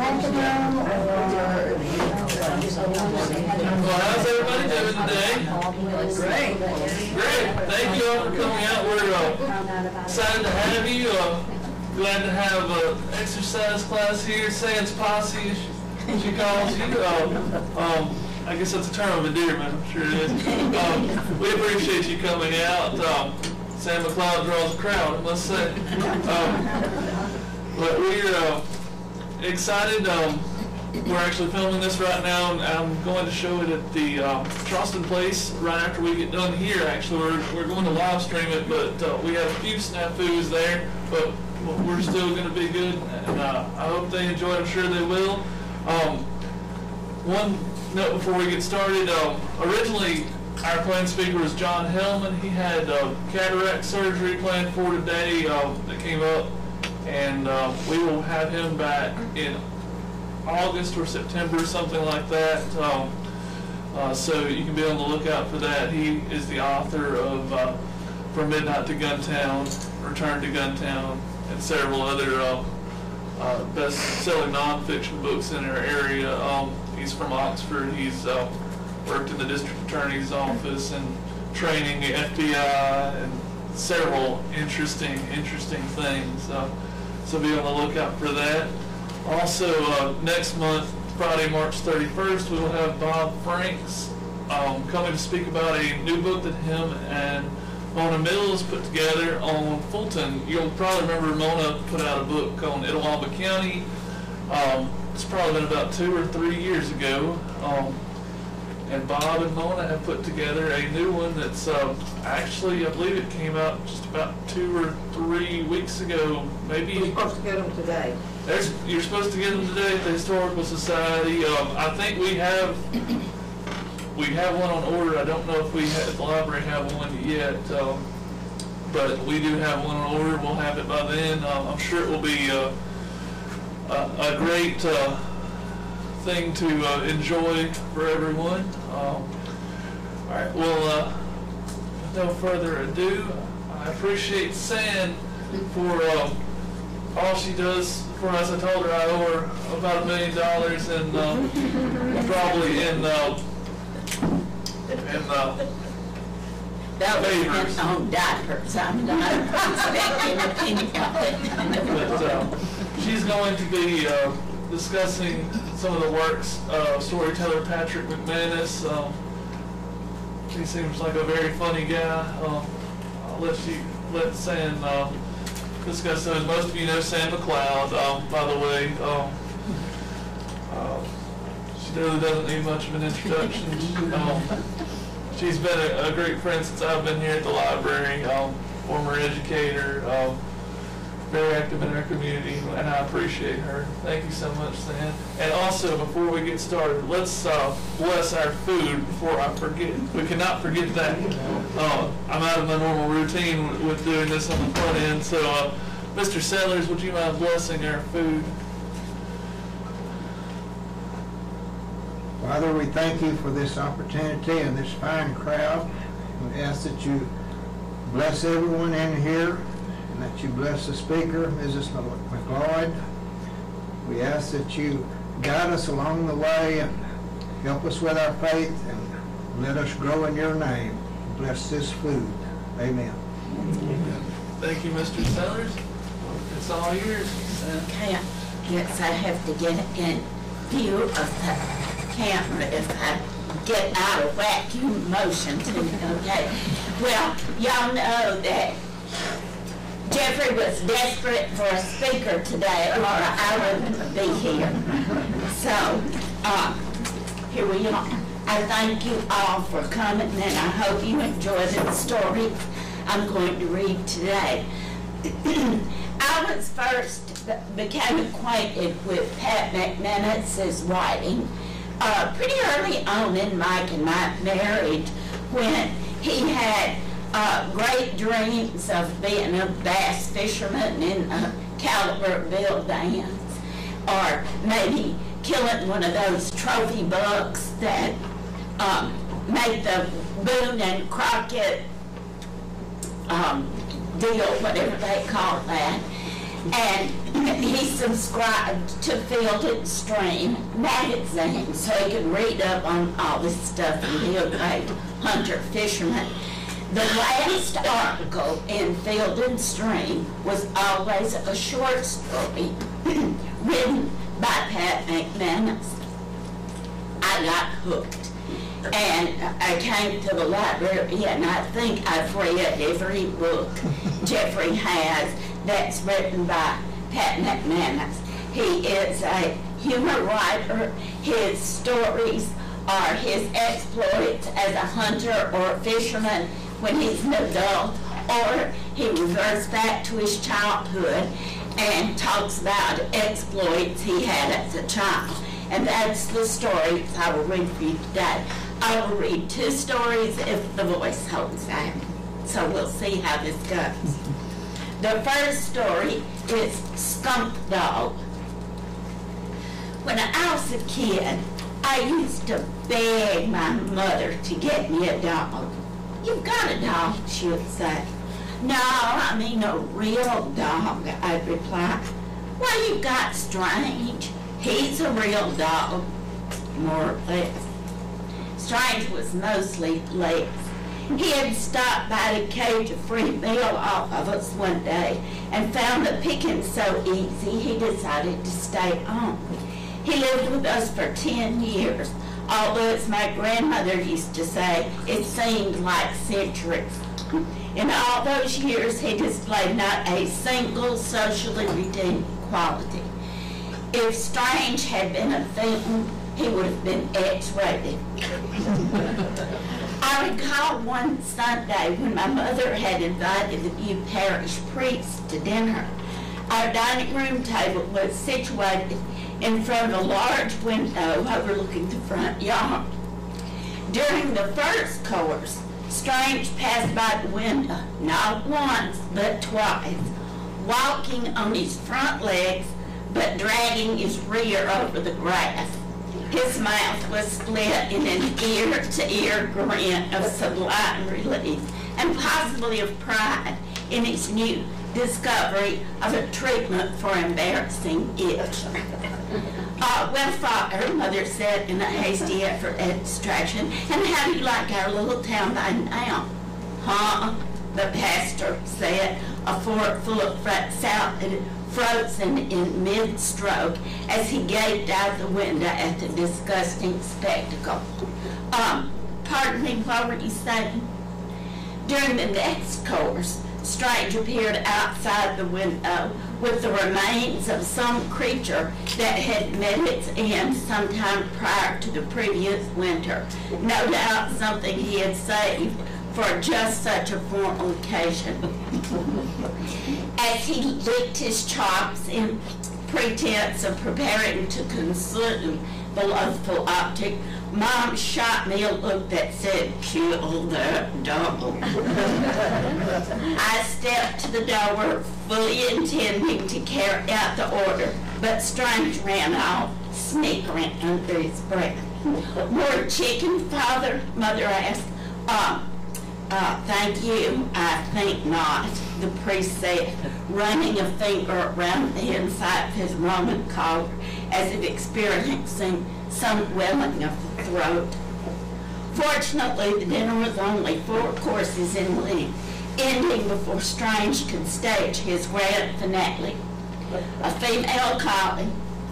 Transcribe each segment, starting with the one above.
packing them, or? Well, how's everybody doing today? Great. Great. Thank you all for coming out. We're excited to have you. Glad to have an exercise class here. Sans Posse, she calls you. I guess that's a term of endearment, I'm sure it is. We appreciate you coming out. Sam McLeod draws a crowd, I must say. But we're excited. We're actually filming this right now, and I'm going to show it at the Charleston Place right after we get done here. Actually, we're going to live stream it, but we have a few snafus there, but we're still going to be good, and I hope they enjoy it. I'm sure they will. One note before we get started, originally our planned speaker was John Hellman. He had cataract surgery planned for today that came up, and we will have him back in August or September, something like that. So you can be on the lookout for that. He is the author of From Midnight to Guntown, Return to Guntown, and several other best-selling nonfiction books in our area. He's from Oxford. He's worked in the district attorney's office and training the FBI and several interesting things. So be on the lookout for that. Also, next month, Friday, March 31st, we will have Bob Franks coming to speak about a new book that him and Mona Mills put together on Fulton. You'll probably remember Mona put out a book on Lee-Itawamba County. It's probably been about 2 or 3 years ago. And Bob and Mona have put together a new one that's actually, I believe it came out just about 2 or 3 weeks ago. Maybe We're supposed to get them today. You're supposed to get them today at the Historical Society. I think we have one on order. I don't know if we at the library have one yet, but we do have one on order. We'll have it by then. I'm sure it will be a great thing to enjoy for everyone. All right. Well, with no further ado, I appreciate San for all she does for us. I told her I owe her about $1 million, and probably in favors. On diapers. I'm not expecting a penny of it. But she's going to be discussing some of the works of storyteller Patrick McManus. He seems like a very funny guy. I'll let San discuss those. Most of you know Sam McLeod, by the way. She really doesn't need much of an introduction. She's been a great friend since I've been here at the library. Former educator, very active in our community, and I appreciate her. Thank you so much, Sam. And also, before we get started, let's bless our food before I forget. We cannot forget that. I'm out of my normal routine with doing this on the front end, so Mr. Sellers, would you mind blessing our food? Father, we thank you for this opportunity and this fine crowd. We ask that you bless everyone in here and that you bless the speaker, Mrs. McLeod. We ask that you guide us along the way and help us with our faith and let us grow in your name. Bless this food. Amen. Thank you, Mr. Sellers. It's all yours. Okay, I guess I have to get in view of the camera if I get out of vacuum motion. Okay. Well, y'all know that Jeffrey was desperate for a speaker today, or I wouldn't be here. So, here we are. I thank you all for coming, and I hope you enjoy the story I'm going to read today. I was first became acquainted with Pat McManus's writing pretty early on in Mike and my marriage, when he had great dreams of being a bass fisherman in Caliberville dams, or maybe killing one of those trophy bucks that make the Boone and Crockett deal, whatever they call that. And he subscribed to Field and Stream magazine so he could read up on all this stuff and be a great hunter fisherman. The last article in Field and Stream was always a short story written by Pat McManus. I got hooked. And I came to the library, and I think I've read every book Jeffrey has that's written by Pat McManus. He is a humor writer. His stories are his exploits as a hunter or a fisherman when he's an adult, or he reverts back to his childhood and talks about exploits he had as a child. And that's the stories I will read for you today. I will read 2 stories if the voice holds out. So we'll see how this goes. The first story is Skunk Dog. When I was a kid, I used to beg my mother to get me a dog. "You've got a dog," she would say. "No, I mean a real dog," I'd reply. "Well, you got Strange. He's a real dog," more or less. Strange was mostly less. He had stopped by to cage a free meal off of us one day and found the picking so easy he decided to stay on. He lived with us for 10 years, although, as my grandmother used to say, it seemed like centuries. In all those years, he displayed not a single socially redeeming quality. If Strange had been a film, he would have been X-rated. I recall one Sunday when my mother had invited the new parish priest to dinner. Our dining room table was situated in front of a large window overlooking the front yard. During the first course, Strange passed by the window, not once, but twice, walking on his front legs, but dragging his rear over the grass. His mouth was split in an ear-to-ear grin of sublime relief, and possibly of pride in his new discovery of a treatment for embarrassing itch. "Well, Father," Mother said in a hasty effort at distraction, "and how do you like our little town by now?" "Huh?" the pastor said, a fork full of salad frozen in mid-stroke as he gaped out the window at the disgusting spectacle. Pardon me, what were you saying?" During the next course, Strange appeared outside the window with the remains of some creature that had met its end sometime prior to the previous winter. No doubt something he had saved for just such a formal occasion. As he licked his chops in pretense of preparing to consume the loathful object, Mom shot me a look that said, "Kill that dog." I stepped to the door, fully intending to carry out the order, but Strange ran off, snickering under his breath. "More chicken, Father?" Mother asked. Thank you, I think not," the priest said, running a finger around the inside of his Roman collar as if experiencing some welling of the throat. Fortunately, the dinner was only 4 courses in length, ending before Strange could stage his grand finale. A female collie,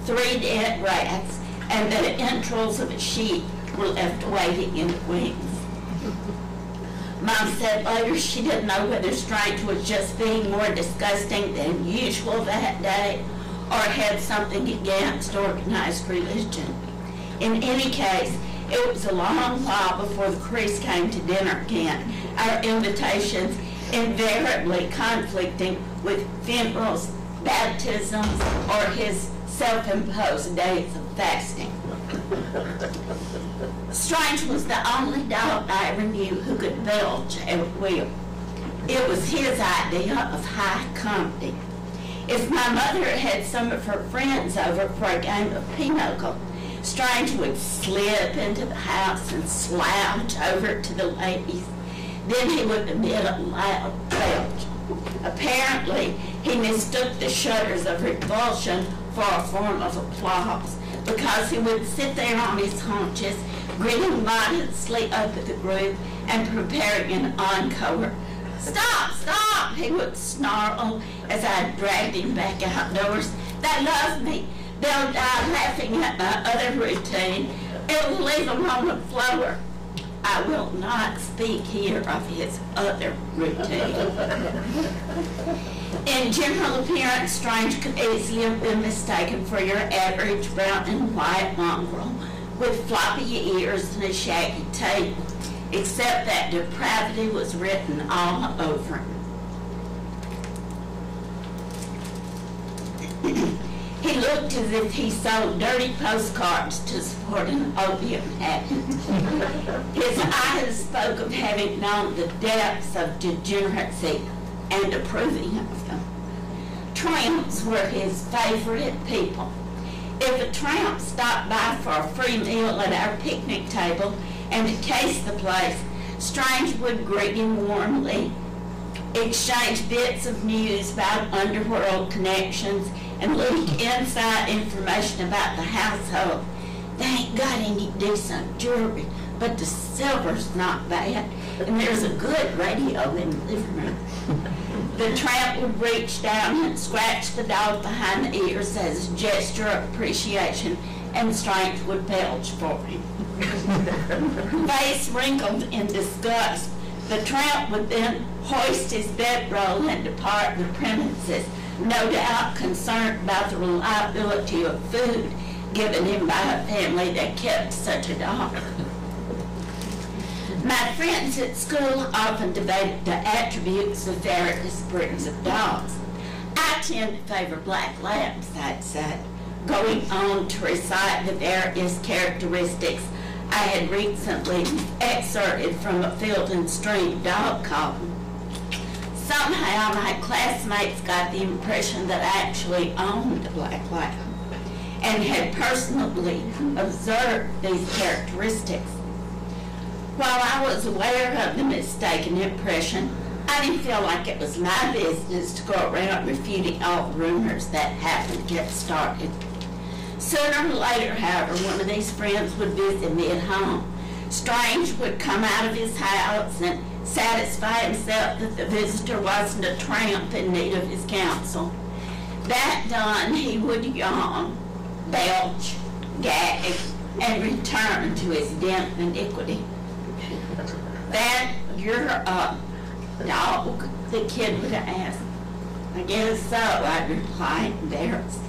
3 dead rats, and the entrails of a sheep were left waiting in the wings. Mom said later she didn't know whether Strange was just being more disgusting than usual that day or had something against organized religion. In any case, it was a long while before the priest came to dinner again, our invitations invariably conflicting with funerals, baptisms, or his self-imposed days of fasting. Strange was the only dog I ever knew who could belch at will. It was his idea of high comedy. If my mother had some of her friends over for a game of pinochle, Strange would slip into the house and slouch over to the ladies. Then he would emit a loud belch. Apparently, He mistook the shudders of revulsion for a form of applause, because he would sit there on his haunches, grinning modestly up at the group and preparing an encore. "Stop, stop," he would snarl as I dragged him back outdoors. "They love me. They'll die laughing at my other routine. It'll leave them on the floor." I will not speak here of his other routine. In general appearance, Strange could easily have been mistaken for your average brown and white mongrel with floppy ears and a shaggy tail, except that depravity was written all over him. He looked as if he sold dirty postcards to support an opium habit. His eyes spoke of having known the depths of degeneracy and approving of them. Tramps were his favorite people. If a tramp stopped by for a free meal at our picnic table and to case the place, Strange would greet him warmly, exchange bits of news about underworld connections, and leak inside information about the household. "They ain't got any decent jewelry, but the silver's not bad, and there's a good radio in the living room." The tramp would reach down and scratch the dog behind the ears as a gesture of appreciation, and Strange would belch for him. Face wrinkled in disgust, the tramp would then hoist his bedroll and depart the premises, no doubt concerned about the reliability of food given him by a family that kept such a dog. My friends at school often debated the attributes of various breeds of dogs. "I tend to favor black labs," I'd said, going on to recite the various characteristics I had recently excerpted from a Field and Stream dog column. Somehow my classmates got the impression that I actually owned a black lab and had personally observed these characteristics. While I was aware of the mistaken impression, I didn't feel like it was my business to go around refuting all the rumors that happened to get started. Sooner or later, however, one of these friends would visit me at home. Strange would come out of his house and satisfy himself that the visitor wasn't a tramp in need of his counsel. That done, he would yawn, belch, gag, and return to his den of iniquity. "That you're a dog?" the kid would ask. "I guess so," I'd reply, embarrassed.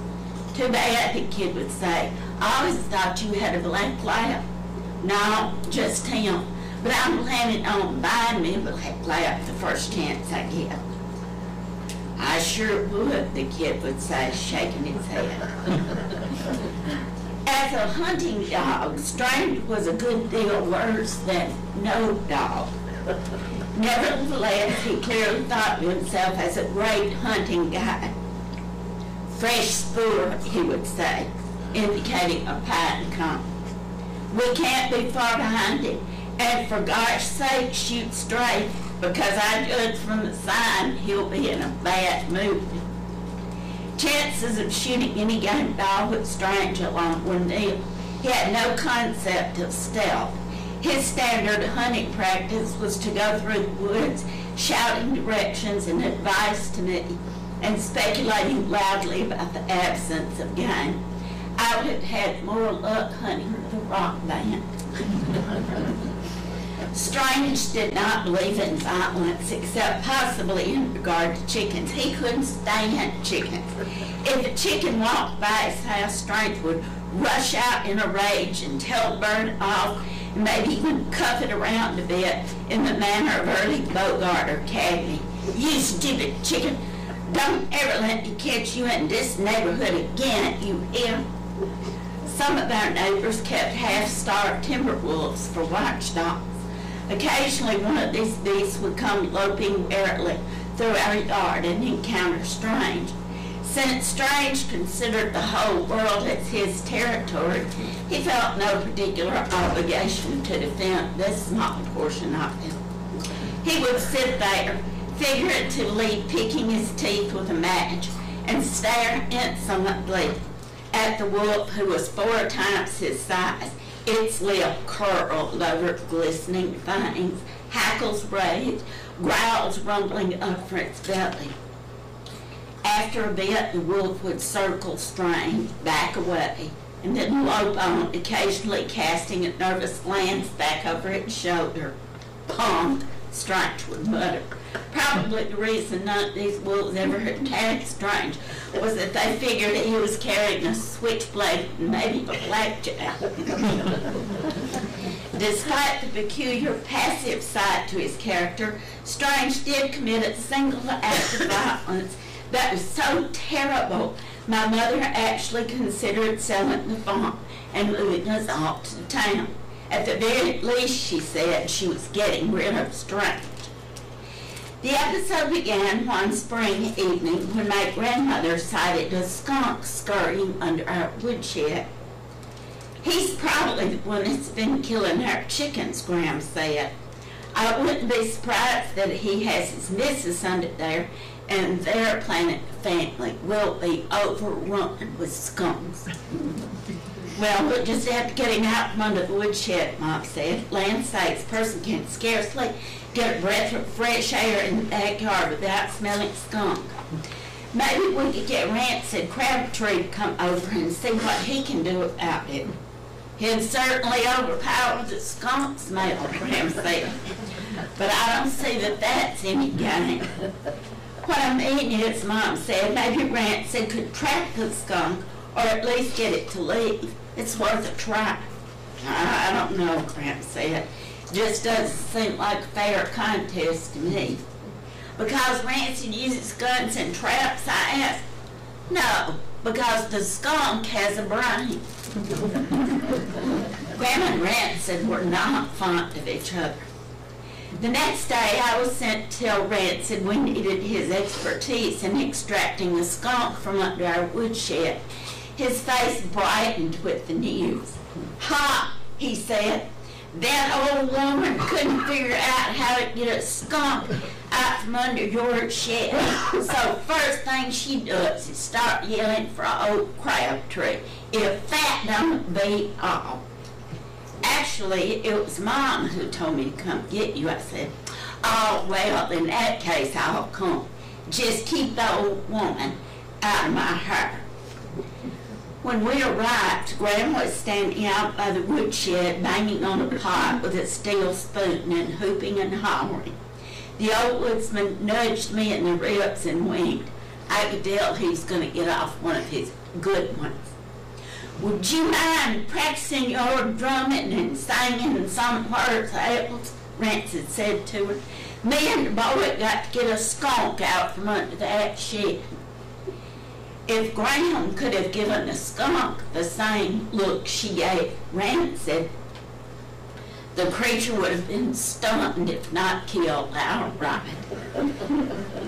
"Too bad," the kid would say. "I always thought you had a black lab." "No, just him. But I'm planning on buying me a black lab the first chance I get." "I sure would," the kid would say, shaking his head. As a hunting dog, Strange was a good deal worse than no dog. Nevertheless, he clearly thought of himself as a great hunting guide. "Fresh spoor," he would say, indicating a pine cone. "We can't be far behind him, and for gosh sake, shoot straight, because I judge from the sign he'll be in a bad mood." Chances of shooting any game dog with Strange alone were nil. He had no concept of stealth. His standard hunting practice was to go through the woods, shouting directions and advice to me, and speculating loudly about the absence of game. I would have had more luck hunting with a rock band. Strange did not believe in violence, except possibly in regard to chickens. He couldn't stand chickens. If a chicken walked by his house, Strange would rush out in a rage and tell the bird off, and maybe even cuff it around a bit in the manner of early Bogart or Cagney. "You stupid chicken, don't ever let me catch you in this neighborhood again, you hear?" Some of our neighbors kept half-starved timber wolves for watchdogs. Occasionally one of these beasts would come loping warily through our yard and encounter Strange. Since Strange considered the whole world as his territory, he felt no particular obligation to defend this small portion of it. He would sit there, figuratively picking his teeth with a match and staring insolently at the wolf, who was 4 times his size, its lip curled over glistening fangs, hackles raised, growls rumbling up from its belly. After a bit, the wolf would circle, strain, back away, and then lope on, occasionally casting a nervous glance back over its shoulder. "Punk," Strange would mutter. Probably the reason none of these wolves ever attacked Strange was that they figured he was carrying a switchblade and maybe a blackjack. Despite the peculiar passive side to his character, Strange did commit a single act of violence that was so terrible my mother actually considered selling the farm and moving us all to town. At the very least, she said, she was getting rid of Strange. The episode began one spring evening when my grandmother sighted a skunk scurrying under our woodshed. "He's probably the one that's been killing our chickens," Gram said. "I wouldn't be surprised that he has his missus under there, and their planet family will be overrun with skunks." "Well, we'll just have to get him out from under the woodshed," Mom said. "Land sakes, person can scarcely get a breath of fresh air in the backyard without smelling skunk. Maybe we could get Rancid Crabtree to come over and see what he can do about it." "He'd certainly overpower the skunk smell," Graham said. "But I don't see that that's any game." "What I mean is," Mom said, "maybe Rancid could trap the skunk or at least get it to leave. It's worth a try." "I don't know," Graham said. "Just doesn't seem like a fair contest to me." "Because Rancid uses guns and traps?" I asked. "No, because the skunk has a brain." Graham and Rancid were not fond of each other. The next day, I was sent to tell Rancid we needed his expertise in extracting the skunk from under our woodshed. His face brightened with the news. "Ha!" he said. "That old woman couldn't figure out how to get a skunk out from under your shed. So first thing she does is start yelling for old Crabtree. If that don't beat all." "Actually, it was Mom who told me to come get you," I said. "Oh, well, in that case, I'll come. Just keep the old woman out of my hair." When we arrived, Graham was standing out by the woodshed, banging on a pot with a steel spoon and whooping and hollering. The old woodsman nudged me in the ribs and winked. I could tell he was going to get off one of his good ones. "Would you mind practicing your drumming and singing somewhere else?" Rancid said to her. "Me and the boy got to get a skunk out from under that shed." If Graham could have given the skunk the same look she gave Rancid, the creature would have been stunned if not killed outright.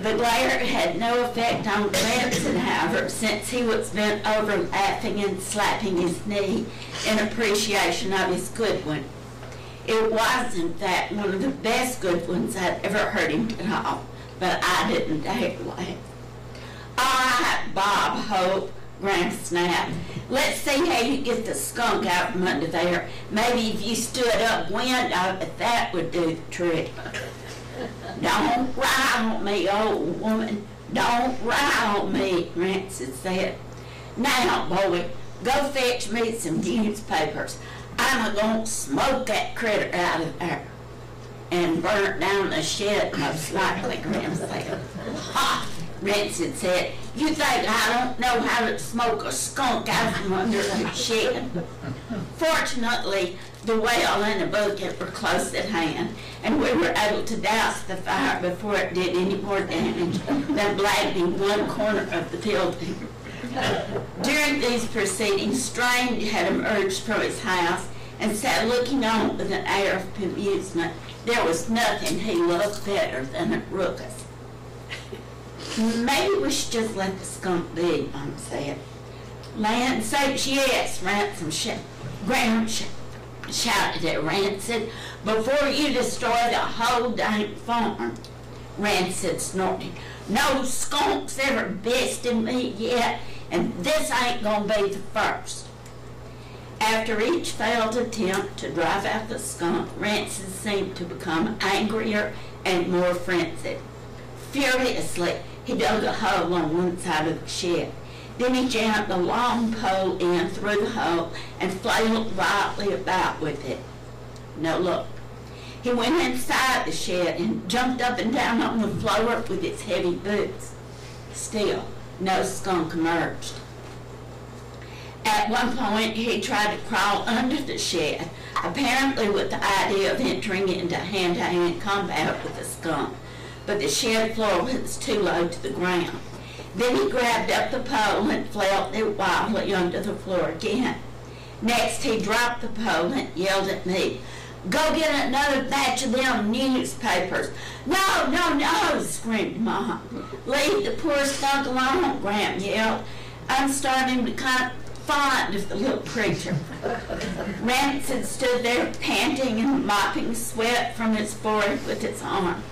The glare had no effect on Rancid, however, since he was bent over laughing and slapping his knee in appreciation of his good one. It was, in fact, one of the best good ones I'd ever heard him get off, but I didn't dare laugh. "All right, Bob Hope," Graham snapped. "Let's see how you get the skunk out from under there. Maybe if you stood upwind of it, that would do the trick." "Don't rile me, old woman. Don't rile me," Rancid said. "Now, boy, go fetch me some newspapers. I'm a-going to smoke that critter out of there." "And burn down the shed, most likely," Graham said. "Ha!" Rancid said. "You think I don't know how to smoke a skunk out from under the shed?" Fortunately, the well and the bucket were close at hand, and we were able to douse the fire before it did any more damage than blackening one corner of the building. During these proceedings, Strange had emerged from his house and sat looking on with an air of amusement. There was nothing he loved better than a ruckus. "Maybe we should just let the skunk be," Mom said. "Land sakes, yes," Graham shouted at Rancid, "before you destroy the whole dang farm." Rancid snorted. "No skunk's ever bested me yet, and this ain't gonna be the first." After each failed attempt to drive out the skunk, Rancid seemed to become angrier and more frenzied. Furiously, he dug a hole on one side of the shed. Then he jammed a long pole in through the hole and flailed wildly about with it. No luck. He went inside the shed and jumped up and down on the floor with his heavy boots. Still, no skunk emerged. At one point, he tried to crawl under the shed, apparently with the idea of entering into hand-to-hand combat with the skunk, but the shed floor was too low to the ground. Then he grabbed up the pole and flailed it wildly under the floor again. Next, he dropped the pole and yelled at me, "Go get another batch of them newspapers." "No, no, no," screamed Mom. "Leave the poor skunk alone," Graham yelled. I'm starting to kind of fond of the little creature. Rancid stood there panting and mopping sweat from his forehead with his arm.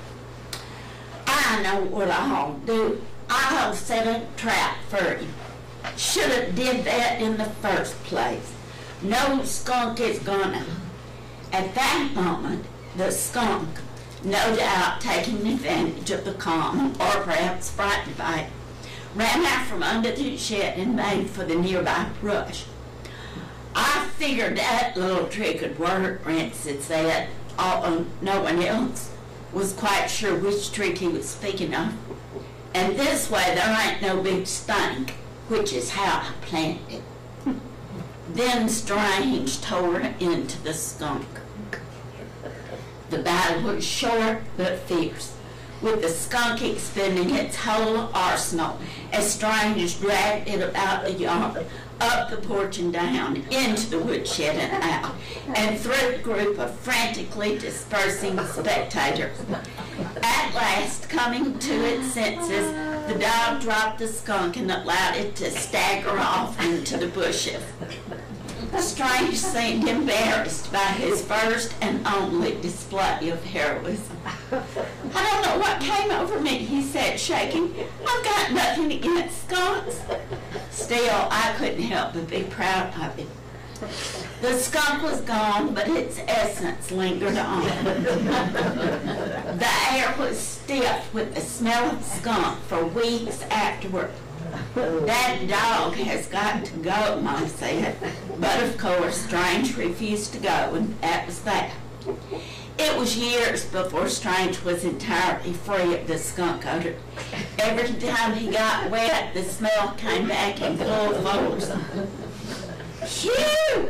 "I know what I'll do. I'll set a trap for you. Should have did that in the first place. No skunk is gonna." At that moment, the skunk, no doubt taking advantage of the calm, or perhaps frightened by it, ran out from under the shed and made for the nearby brush. "I figured that little trick would work," Rancid said, although no one else was quite sure which trick he was speaking of. "And this way there ain't no big stink, which is how I planned it." Then Strange tore into the skunk. The battle was short but fierce, with the skunk expending its whole arsenal as Strange dragged it about the yard, up the porch and down, into the woodshed and out, and through a group of frantically dispersing spectators. At last, coming to its senses, the dog dropped the skunk and allowed it to stagger off into the bushes. Strange seemed embarrassed by his first and only display of heroism. "I don't know what came over me," he said, shaking. "I've got nothing against skunks." Still, I couldn't help but be proud of him. The skunk was gone, but its essence lingered on. The air was stiff with the smell of skunk for weeks afterward. "That dog has got to go," Mom said. But of course, Strange refused to go, and that was that. It was years before Strange was entirely free of the skunk odor. Every time he got wet, the smell came back in full force. "Phew!"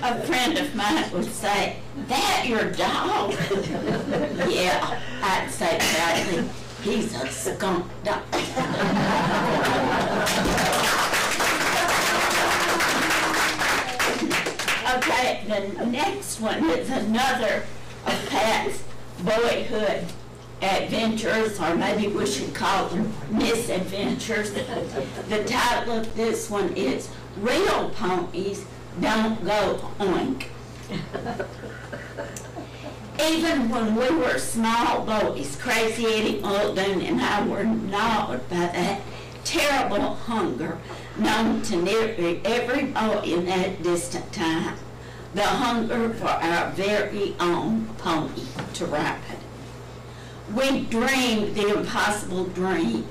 a friend of mine would say, "That your dog?" "Yeah," I'd say proudly, "he's a skunk dog." Okay, the next one is another of Pat's boyhood adventures, or maybe we should call them misadventures. The title of this one is "Real Ponies Don't Go Oink." Even when we were small boys, Crazy Eddie Muldoon and I were gnawed by that terrible hunger known to nearly every boy in that distant time, the hunger for our very own pony to ride. We dreamed the impossible dream.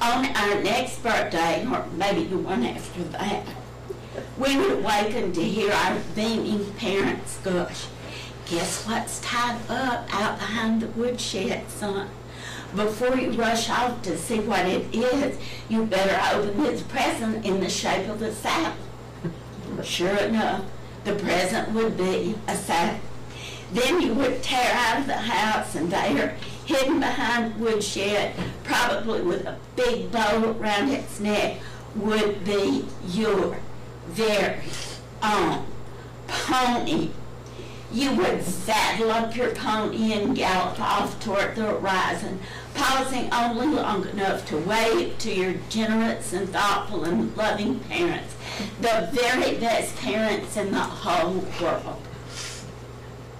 On our next birthday, or maybe the one after that, we would awaken to hear our beaming parents gush, "Guess what's tied up out behind the woodshed, son? Before you rush off to see what it is, you better open this present in the shape of a saddle." Sure enough, the present would be a saddle. Then you would tear out of the house, and there, hidden behind the woodshed, probably with a big bow around its neck, would be your very own pony. You would saddle up your pony and gallop off toward the horizon, pausing only long enough to wave to your generous and thoughtful and loving parents, the very best parents in the whole world.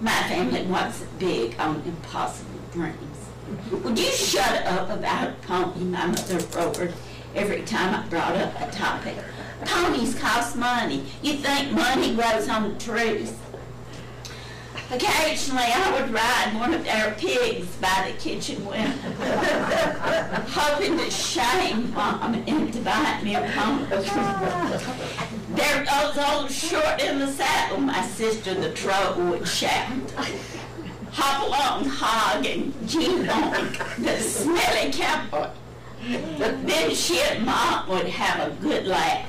My family wasn't big on impossible dreams. Would you shut up about a pony? My mother roared every time I brought up the topic. Ponies cost money. You think money grows on trees? Occasionally I would ride one of their pigs by the kitchen window, hoping to shame Mom into buying me a pony. There goes old Short in the saddle, my sister the troll would shout. Hop along, Hog, and G-Bonk, the smelly cowboy. Then she and Mom would have a good laugh.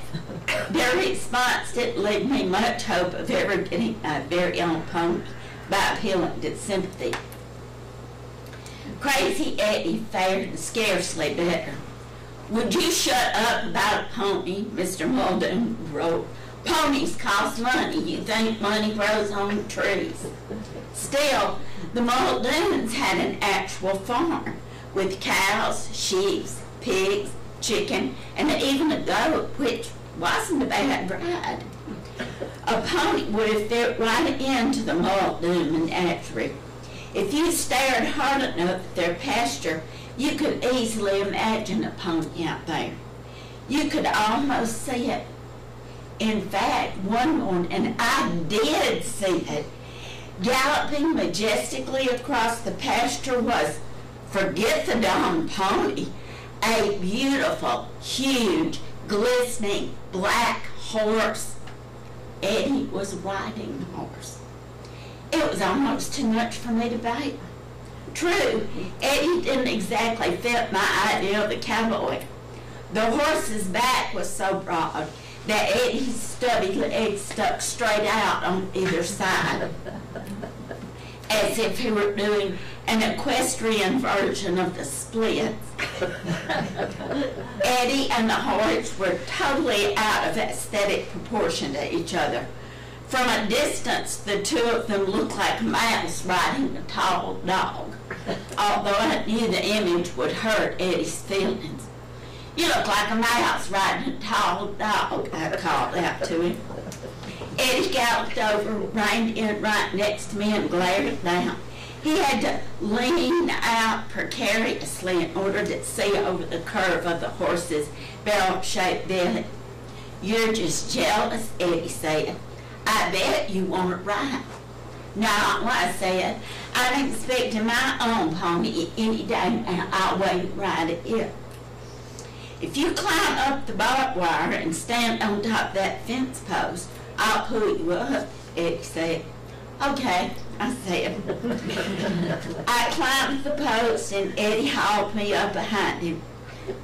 Their response didn't leave me much hope of ever getting my very own pony by appealing to sympathy. Crazy Eddie fared scarcely better. Would you shut up about a pony? Mr. Muldoon wrote. Ponies cost money. You think money grows on trees. Still, the Muldoons had an actual farm with cows, sheep, pigs, chicken, and even a goat, which wasn't a bad ride. A pony would have fit right into the Muldoon menagerie. If you stared hard enough at their pasture, you could easily imagine a pony out there. You could almost see it. In fact, one morning I did see it. Galloping majestically across the pasture was, forget the darn pony, a beautiful, huge, glistening black horse. Eddie was riding the horse. It was almost too much for me to bite. True, Eddie didn't exactly fit my idea of a cowboy. The horse's back was so broad that Eddie's stubby legs stuck straight out on either side, as if he were doing an equestrian version of the splits. Eddie and the horse were totally out of aesthetic proportion to each other. From a distance, the two of them looked like a mouse riding a tall dog, although I knew the image would hurt Eddie's feelings. You look like a mouse riding a tall dog, I called out to him. Eddie galloped over, reined in right next to me, and glared down. He had to lean out precariously in order to see over the curve of the horse's barrel-shaped belly. You're just jealous, Eddie said. I bet you want to ride. No, I said, I'm expecting my own pony any day, and I'll wait and ride it here. If you climb up the barbed wire and stand on top of that fence post, I'll pull you up, Eddie said. Okay, I said. I climbed the post and Eddie hauled me up behind him.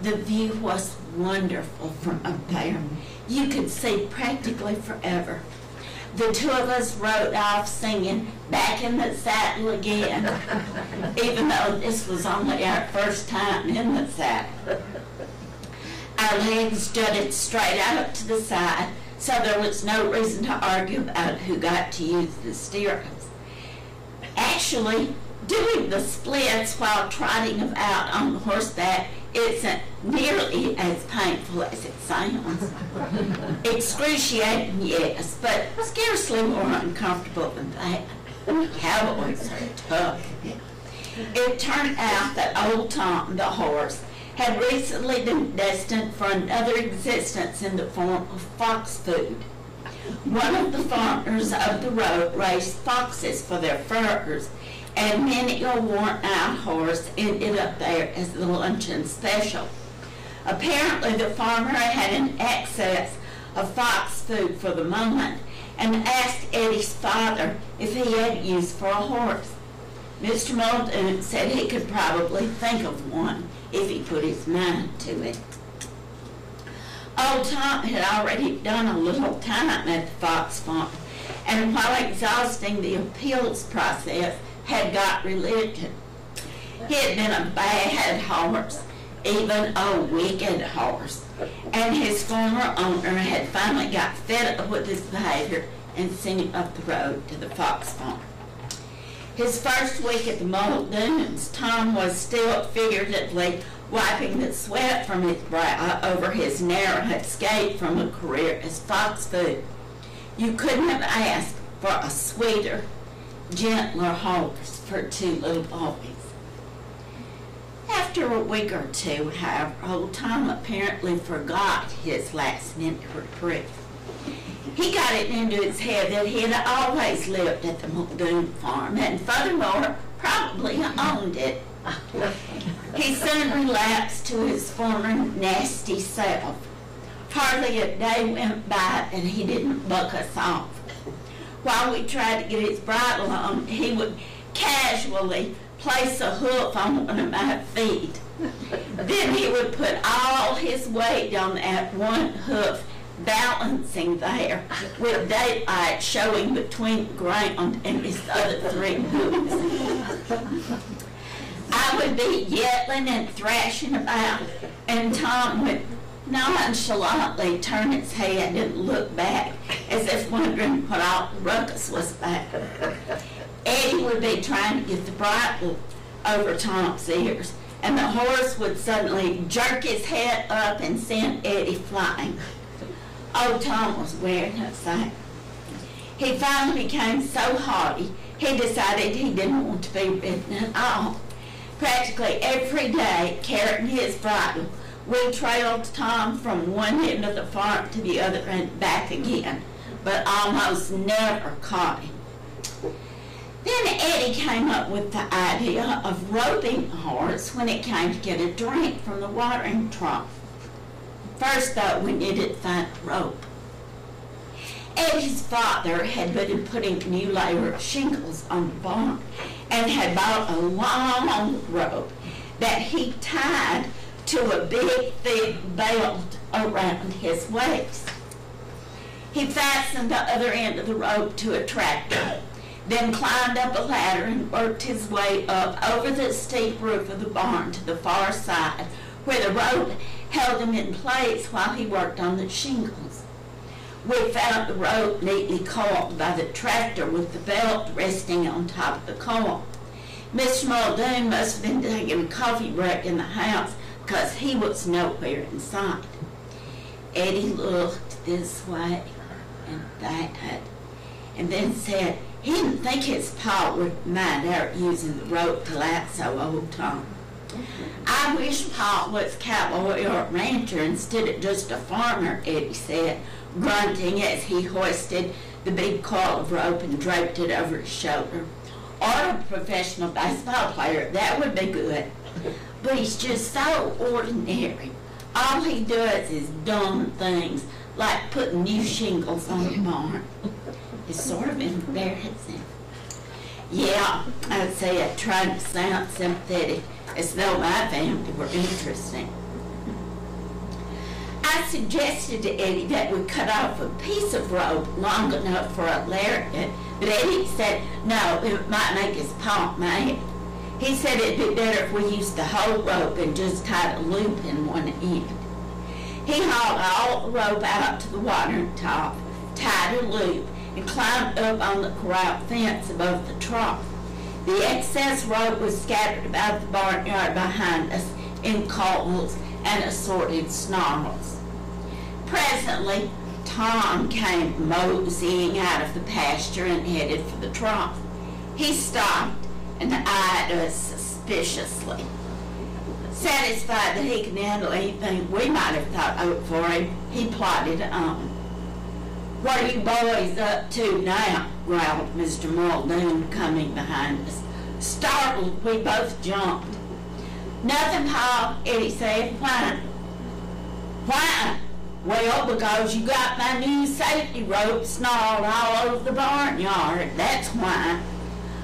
The view was wonderful from up there. You could see practically forever. The two of us rode off singing Back in the Saddle Again, even though this was only our first time in the saddle. Our legs jutted straight out to the side, so there was no reason to argue about who got to use the stirrups. Actually, doing the splits while trotting about on horseback isn't nearly as painful as it sounds. Excruciating, yes, but scarcely more uncomfortable than that. Cowboys are tough. It turned out that old Tom, the horse, had recently been destined for another existence in the form of fox food. One of the farmers up the road raised foxes for their furs, and many a worn-out horse ended up there as the luncheon special. Apparently the farmer had an excess of fox food for the moment and asked Eddie's father if he had use for a horse. Mr. Muldoon said he could probably think of one if he put his mind to it. Old Tom had already done a little time at the fox farm, and while exhausting the appeals process, had got religion. He had been a bad horse, even a wicked horse, and his former owner had finally got fed up with his behavior and sent him up the road to the fox farm. His first week at the Muldoons, Tom was still figuratively wiping the sweat from his brow over his narrow escape from a career as fox food. You couldn't have asked for a sweeter, gentler horse for two little boys. After a week or two, however, old Tom apparently forgot his last-minute reprieve. He got it into his head that he had always lived at the Muldoon farm, and furthermore, probably owned it. He soon relapsed to his former nasty self. Hardly a day went by and he didn't buck us off. While we tried to get his bridle on, he would casually place a hoof on one of my feet. Then he would put all his weight on that one hoof, balancing there with daylight showing between the ground and his other 3 hoofs. I would be yelling and thrashing about, and Tom would nonchalantly turn his head and look back as if wondering what all the ruckus was about. Eddie would be trying to get the bridle over Tom's ears, and the horse would suddenly jerk his head up and send Eddie flying. Old Tom was wearing us out. He finally became so haughty, he decided he didn't want to be ridden at all. Practically every day, carrying his bridle, we trailed Tom from one end of the farm to the other and back again, but almost never caught him. Then Eddie came up with the idea of roping the horse when it came to get a drink from the watering trough. First, though, we needed to find a rope. Eddie's father had been putting a new layer of shingles on the barn and had bought a long rope that he tied to a big, thick belt around his waist. He fastened the other end of the rope to a tractor, then climbed up a ladder and worked his way up over the steep roof of the barn to the far side, where the rope held him in place while he worked on the shingles. We found the rope neatly coiled by the tractor with the belt resting on top of the coil. Mr. Muldoon must have been taking a coffee break in the house because he was nowhere in sight. Eddie looked this way and that, and then said he didn't think his pa would mind our using the rope to lasso old Tom. I wish Pa was a cowboy or a rancher instead of just a farmer, Eddie said, grunting as he hoisted the big coil of rope and draped it over his shoulder. Or a professional baseball player, that would be good. But he's just so ordinary. All he does is dumb things, like putting new shingles on the barn. It's sort of embarrassing. Yeah, I said, trying to sound sympathetic, as though my family were interesting. I suggested to Eddie that we cut off a piece of rope long enough for a lariat, but Eddie said, no, it might make his paw mad. He said it'd be better if we used the whole rope and just tied a loop in one end. He hauled all the rope out to the watering top, tied a loop, and climbed up on the corral fence above the trough. The excess rope was scattered about the barnyard behind us in coils and assorted snarls. Presently, Tom came moseying out of the pasture and headed for the trough. He stopped and eyed us suspiciously. Satisfied that he could handle anything we might have thought out for him, he plodded on. "What are you boys up to now?" growled Mr. Muldoon, coming behind us. Startled, we both jumped. "Nothing, Pa," Eddie said. "Why?" "Why? Well, because you got my new safety rope snarled all over the barnyard. That's why."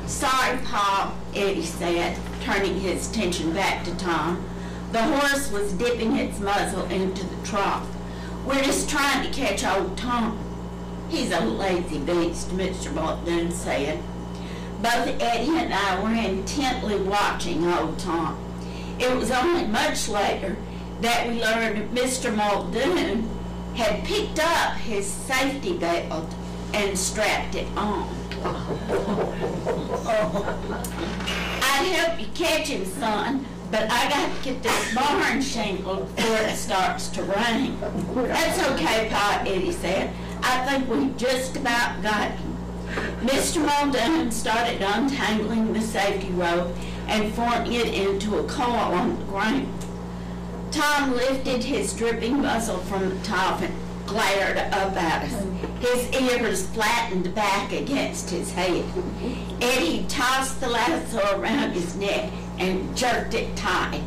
"Sorry, Pa," Eddie said, turning his attention back to Tom. The horse was dipping its muzzle into the trough. "We're just trying to catch old Tom." "He's a lazy beast," Mr. Muldoon said. Both Eddie and I were intently watching old Tom. It was only much later that we learned Mr. Muldoon had picked up his safety belt and strapped it on. "I'd help you catch him, son, but I got to get this barn shingled before it starts to rain." "That's okay, Pa," Eddie said. "I think we've just about got him." Mr. Muldoon started untangling the safety rope, and forming it into a coil on the ground. Tom lifted his dripping muzzle from the top and glared up at us. His ears flattened back against his head. Eddie tossed the lasso around his neck and jerked it tight.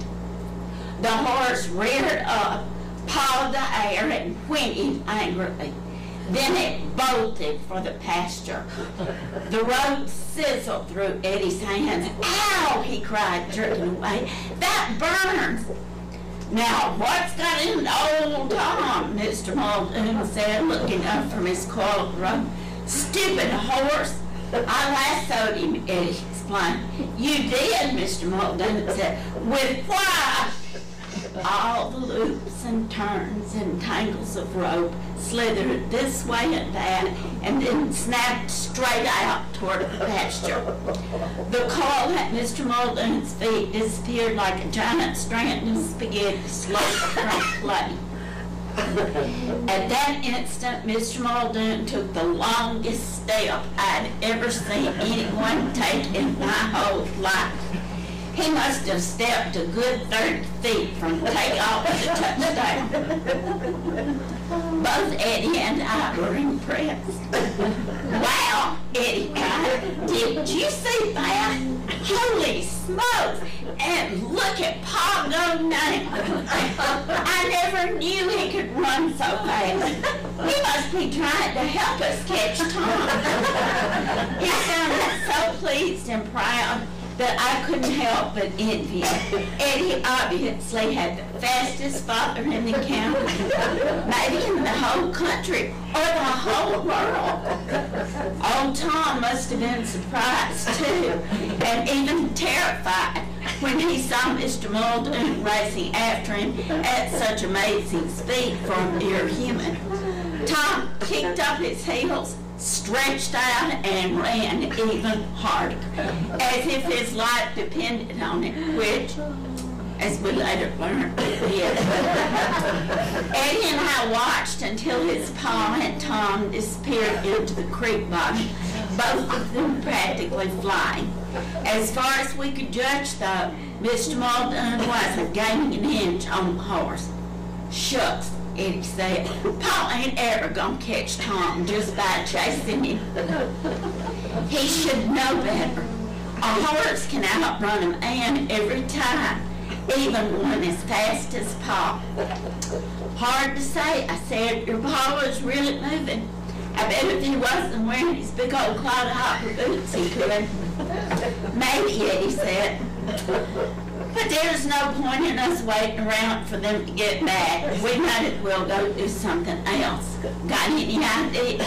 The horse reared up, pawed the air, and whinnied angrily. Then it bolted for the pasture. The rope sizzled through Eddie's hands. "Ow!" he cried, jerking away. "That burns!" "Now, what's got into old Tom?" Mr. Muldoon said, looking up from his coiled rope. "Stupid horse! I lassoed him," Eddie explained. "You did," Mr. Muldoon said. "With what?" All the loops and turns and tangles of rope slithered this way and that, and then snapped straight out toward the pasture. The coil at Mr. Muldoon's feet disappeared like a giant strand of spaghetti slowly from plate. At that instant, Mr. Muldoon took the longest step I'd ever seen anyone take in my whole life. He must have stepped a good 30 feet from takeoff to touchdown. Both Eddie and I were impressed. "Wow," Eddie cried. "Did you see that? Holy smokes! And look at Pa go now! I never knew he could run so fast. He must be trying to help us catch Tom." He sounded so pleased and proud that I couldn't help but envy him. Eddie obviously had the fastest father in the county, maybe in the whole country or the whole world. Old Tom must have been surprised too, and even terrified when he saw Mr. Muldoon racing after him at such amazing speed for a mere human. Tom kicked up his heels, stretched out, and ran even harder, as if his life depended on it, which, as we later learned, it did. Eddie and I watched until his pa and Tom disappeared into the creek bottom, both of them practically flying. As far as we could judge, though, Mr. Muldoon wasn't gaining an inch on the horse. "Shucks," Eddie said. "Pa ain't ever gonna catch Tom just by chasing him. He should know better. A horse can outrun a man every time, even one as fast as Pa." "Hard to say," I said. "Your Pa was really moving. I bet if he wasn't wearing his big old clodhopper boots, he could." "Maybe," Eddie said. "But there's no point in us waiting around for them to get back. We might as well go do something else. Got any ideas?"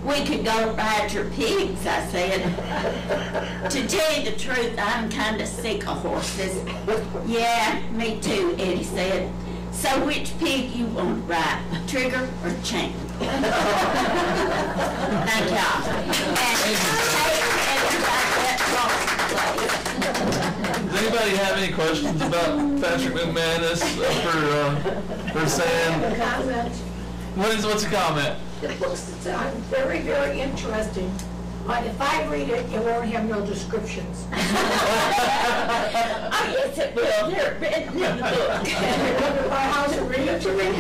"We could go ride your pigs," I said. "To tell you the truth, I'm kind of sick of horses." "Yeah, me too," Eddie said. "So which pig you want to ride, Trigger or Champ?" Thank y'all. And hey, everybody at Does anybody have any questions about Patrick McManus for saying? What's a comment? It looks very, very interesting. But if I read it, it won't have no descriptions. Oh, yes, it will. They're written in the book. How's it read to me?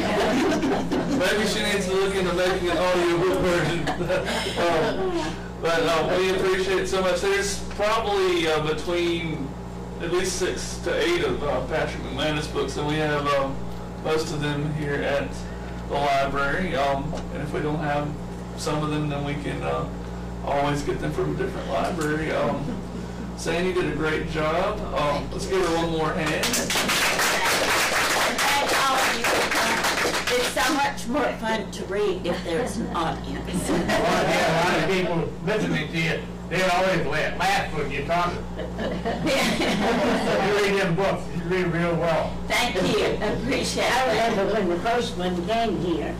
Maybe she needs to look into making an audiobook version. But we appreciate it so much. There's probably between at least 6 to 8 of Patrick McManus books, and we have most of them here at the library. And if we don't have some of them, then we can always get them from a different library. Sandy did a great job. Let's give her one more hand. Thank all of you for coming. It's so much more fun to read if there's an audience. Well, yeah, a lot of people listening to you, they always laugh when you talk. You read them books, you read real well. Thank you. I appreciate I it. remember when the first one came here,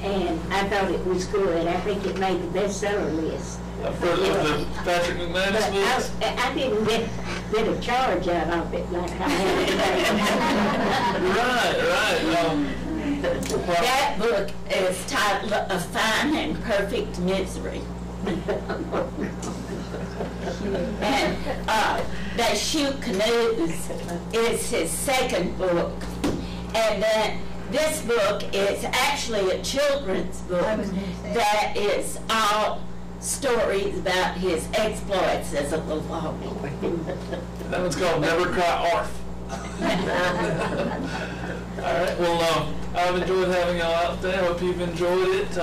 and I thought it was good. I think it made the bestseller list. For the Patrick McManus But books. I didn't get a charge out of it like I had Right. That book is titled A Fine and Perfect Misery. And They Shoot Canoes is his second book. And then this book is actually a children's book that is all stories about his exploits as a lawman. That one's called Never Cry Arf. All right, well, I've enjoyed having y'all out there. I hope you've enjoyed it.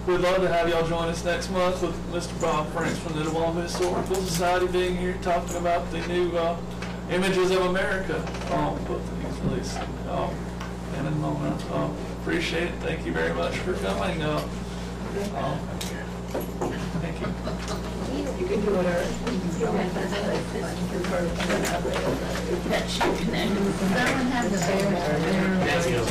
We'd love to have y'all join us next month with Mr. Bob Franks from the Lee-Itawamba Historical Society being here talking about the new Images of America book that he's releasing in a moment. Appreciate it. Thank you very much for coming. Thank you. You can do whatever. That Shoot Canoes. Yes, yes.